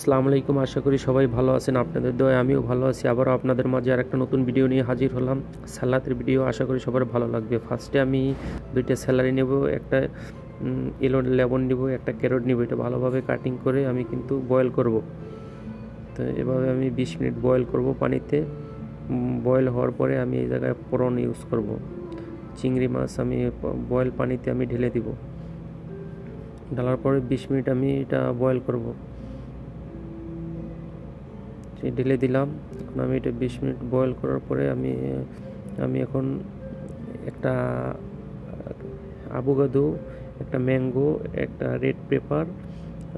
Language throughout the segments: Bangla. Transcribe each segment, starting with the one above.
আসসালামু আলাইকুম। আশা করি সবাই ভালো আছেন। আপনাদের দোয়ায় আমিও ভালো আছি। আবারও আপনাদের মাঝে আরেকটা নতুন ভিডিও নিয়ে হাজির হলাম। সালাদের ভিডিও, আশা করি সবার ভালো লাগবে। ফার্স্টে আমি দুইটা স্যালারি নেব, একটা ইয়েলো লেমন নেব, একটা ক্যারট নেব। এটা ভালোভাবে কাটিং করে আমি কিন্তু বয়েল করব। তো এভাবে আমি 20 মিনিট বয়েল করব পানিতে। বয়েল হওয়ার পরে আমি এই জায়গায় প্রন ইউজ করব। চিংড়ি মাছ আমি বয়েল পানিতে আমি ঢেলে দিব। ঢালার পরে 20 মিনিট আমি এটা বয়েল করব। ঢেলে দিলাম। এখন আমি এটা 20 মিনিট বয়েল করার পরে আমি এখন একটা আভোকাডো, একটা ম্যাঙ্গো, একটা রেড পেপার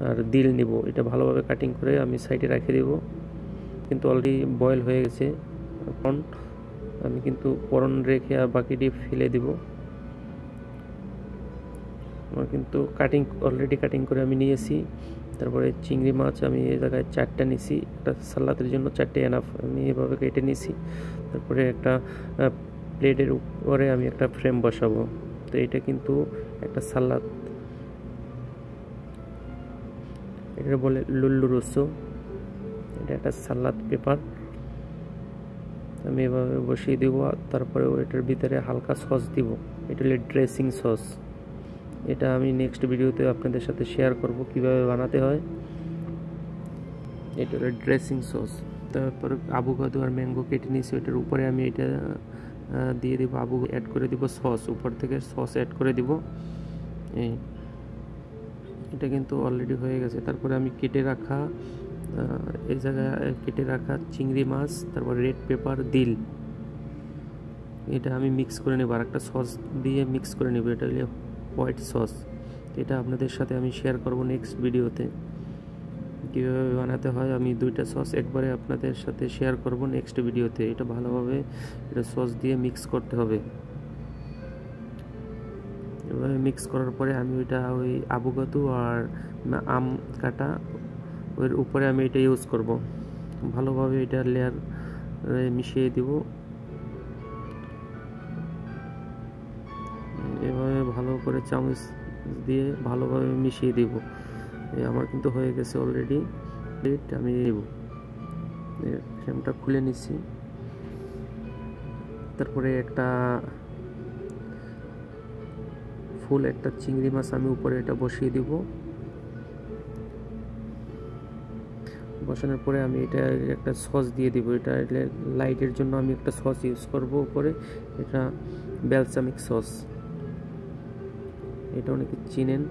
আর দিল নিব। এটা ভালোভাবে কাটিং করে আমি সাইডে রেখে দেব। কিন্তু অলরেডি বয়েল হয়ে গেছে। এখন আমি কিন্তু পরন রেখে আর বাকিটি ফেলে দিব। আমার কিন্তু অলরেডি কাটিং করে আমি নিয়েছি। তারপরে চিংড়ি মাছ আমি এই জায়গায় 4টা নিয়েছি। একটা সালাদের জন্য 4টে এনাফ, আমি এভাবে কেটে নিয়েছি। তারপরে একটা প্লেটের উপরে আমি একটা ফ্রেম বসাবো। তো এটা কিন্তু একটা সালাদ, এটা বলে লুল্লু রোসো। এটা একটা সালাদ পেপার আমি এভাবে বসিয়ে দিব। তারপরে এটার ভিতরে হালকা সস দিব। এটা হলো ড্রেসিং সস। এটা আমি নেক্সট ভিডিওতে আপনাদের সাথে শেয়ার করব কিভাবে বানাতে হয়। এটা হলো ড্রেসিং সস। তারপর আভোকাডো আর ম্যাঙ্গো কেটে নিয়েছি, এটার উপরে আমি এটা দিয়ে দিব। অ্যাড করে দিব সস, উপর থেকে সস অ্যাড করে দিব। এটা কিন্তু অলরেডি হয়ে গেছে। তারপরে আমি এই জায়গায় কেটে রাখা চিংড়ি মাছ, তারপর রেড পেপার, দিল, এটা আমি মিক্স করে নেব। আর একটা সস দিয়ে মিক্স করে নেব। এটা হলো হোয়াইট সস। এটা আপনাদের সাথে আমি শেয়ার করব নেক্সট ভিডিওতে কীভাবে বানাতে হয়। আমি দুইটা সস একবারে আপনাদের সাথে শেয়ার করব নেক্সট ভিডিওতে। এটা ভালোভাবে এটা সস দিয়ে মিক্স করতে হবে। এভাবে মিক্স করার পরে আমি ওই আভোকাডো আর আম কাটা ওর উপরে আমি এটা ইউজ করব। ভালোভাবে এটা লেয়ার মিশিয়ে দিব। এভাবে ভালো করে চামচ দিয়ে ভালোভাবে মিশিয়ে দিব। আমার কিন্তু হয়ে গেছে অলরেডি। আমি নেব, ফ্রেমটা খুলে নিচ্ছি। তারপরে একটা চিংড়ি মাছ আমি উপরে এটা বসিয়ে দিব। বসানোর পরে আমি এটা একটা সস দিয়ে দিব। এটা লাইটের জন্য আমি একটা সস ইউজ করব উপরে। এটা ব্যালসামিক সস, এটা অনেকে চিনেন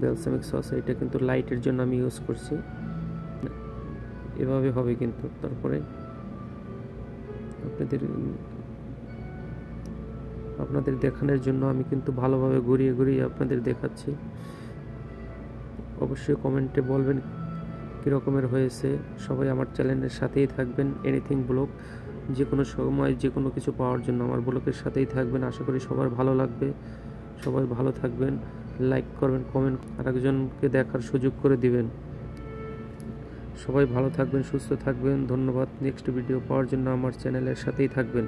ব্যালসামিক সস। এটা কিন্তু লাইটের জন্য আমি ইউজ করছি। এভাবে হবে কিন্তু। তারপরে আপনাদের দেখানোর জন্য আমি কিন্তু ভালোভাবে ঘুরিয়ে ঘুরিয়ে আপনাদের দেখাচ্ছি। অবশ্যই কমেন্টে বলবেন কীরকমের হয়েছে। সবাই আমার চ্যানেলের সাথেই থাকবেন। এনিথিং ব্লগ, যে কোনো সময় যে কোনো কিছু পাওয়ার জন্য আমার ব্লগের সাথেই থাকবেন। আশা করি সবার ভালো লাগবে। সবাই ভালো থাকবেন, লাইক করবেন, কমেন্ট আরেকজনকে দেখার সুযোগ করে দিবেন। সবাই ভালো থাকবেন, সুস্থ থাকবেন। ধন্যবাদ। নেক্সট ভিডিও পাওয়ার জন্য আমার চ্যানেলের সাথেই থাকবেন।